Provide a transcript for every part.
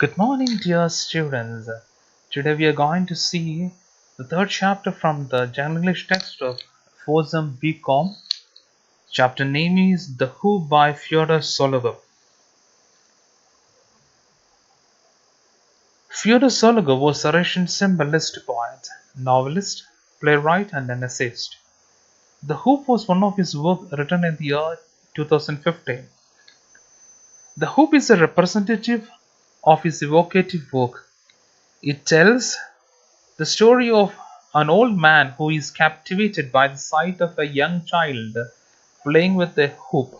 Good morning, dear students. Today we are going to see the third chapter from the General English text of 4th BCom. Chapter name is The Who by Fyodor Sologub. Fyodor Sologub was a Russian symbolist poet, novelist, playwright, and an essayist. The Hoop was one of his works written in the year 2015. The Hoop is a representative of his evocative work. It tells the story of an old man who is captivated by the sight of a young child playing with a hoop.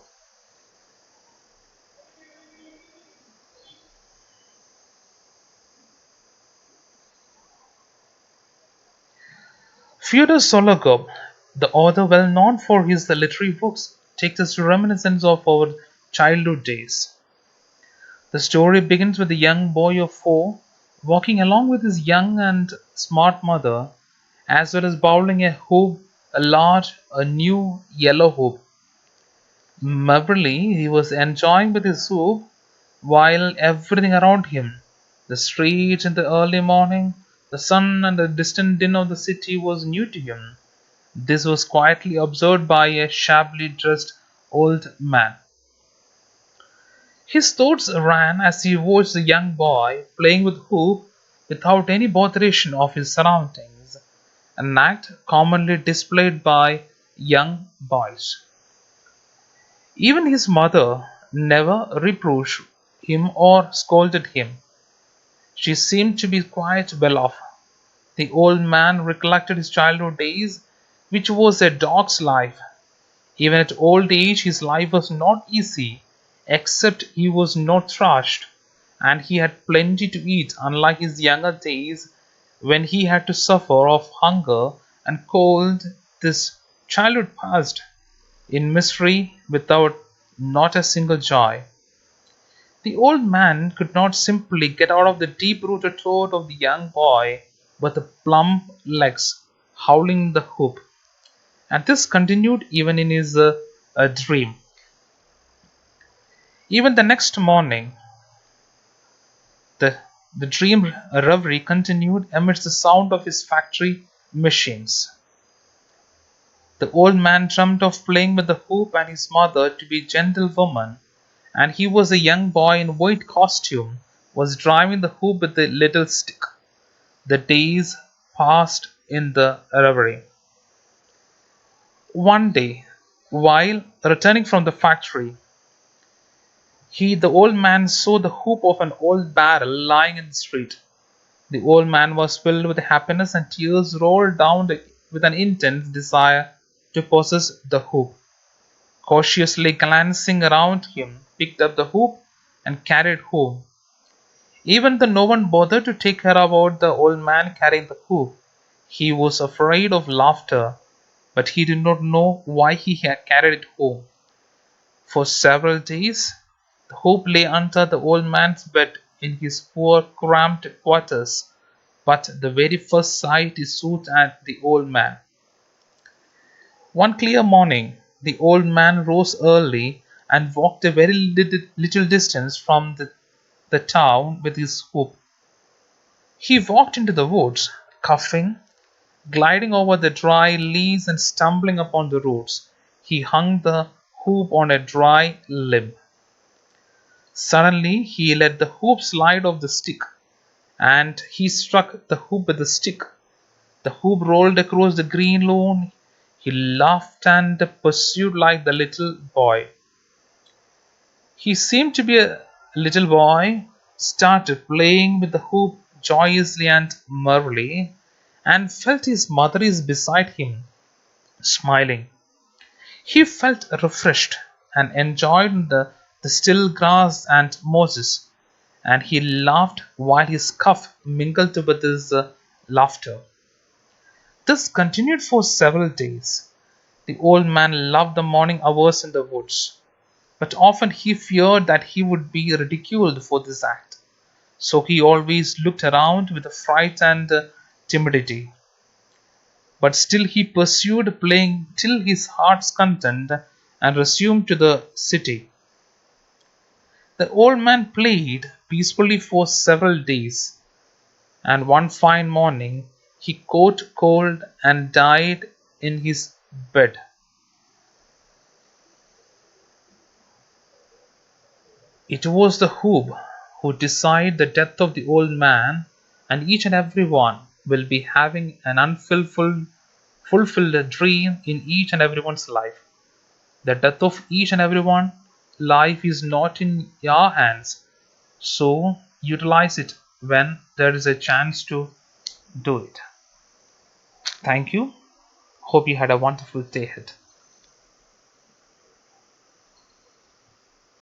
Fyodor Sologub, the author well known for his literary works, takes us to reminiscence of our childhood days. The story begins with a young boy of 4 walking along with his young and smart mother, as well as bowling a hoop, a large, a new yellow hoop. Merrily he was enjoying with his soup, while everything around him, the streets in the early morning, the sun and the distant din of the city, was new to him. This was quietly observed by a shabbily dressed old man. His thoughts ran as he watched the young boy playing with hoop without any botheration of his surroundings, an act commonly displayed by young boys. Even his mother never reproached him or scolded him. She seemed to be quite well off. The old man recollected his childhood days, which was a dog's life. Even at old age, his life was not easy, except he was not thrashed, and he had plenty to eat, unlike his younger days when he had to suffer of hunger and cold. This childhood passed in misery without not a single joy. The old man could not simply get out of the deep rooted thought of the young boy with the plump legs howling the hoop, and this continued even in his dream. Even the next morning, the, the dream reverie continued amidst the sound of his factory machines. The old man dreamt of playing with the hoop and his mother, to be a gentlewoman, and he was a young boy in white costume, was driving the hoop with a little stick. The days passed in the reverie. One day, while returning from the factory, the old man saw the hoop of an old barrel lying in the street. The old man was filled with happiness, and tears rolled down with an intense desire to possess the hoop. Cautiously glancing around him, picked up the hoop and carried home. Even though no one bothered to take care about the old man carrying the hoop, he was afraid of laughter, but he did not know why he had carried it home. For several days, the hoop lay under the old man's bed in his poor cramped quarters, but the very first sight it soothed at the old man. One clear morning, the old man rose early and walked a very little distance from the town with his hoop. He walked into the woods, coughing, gliding over the dry leaves and stumbling upon the roots. He hung the hoop on a dry limb. Suddenly he let the hoop slide off the stick, and he struck the hoop with the stick. The hoop rolled across the green lawn. He laughed and pursued like the little boy. He seemed to be a little boy, started playing with the hoop joyously and merrily, and felt his mother is beside him, smiling. He felt refreshed and enjoyed the still grass and mosses, and he laughed while his cough mingled with his laughter. This continued for several days. The old man loved the morning hours in the woods, but often he feared that he would be ridiculed for this act. So he always looked around with a fright and timidity. But still he pursued playing till his heart's content and resumed to the city. The old man played peacefully for several days, and one fine morning he caught cold and died in his bed. It was the hoop who decided the death of the old man, and each and every one will be having an fulfilled dream in each and everyone's life. The death of each and everyone life is not in your hands, so utilize it when there is a chance to do it. Thank you. Hope you had a wonderful day ahead.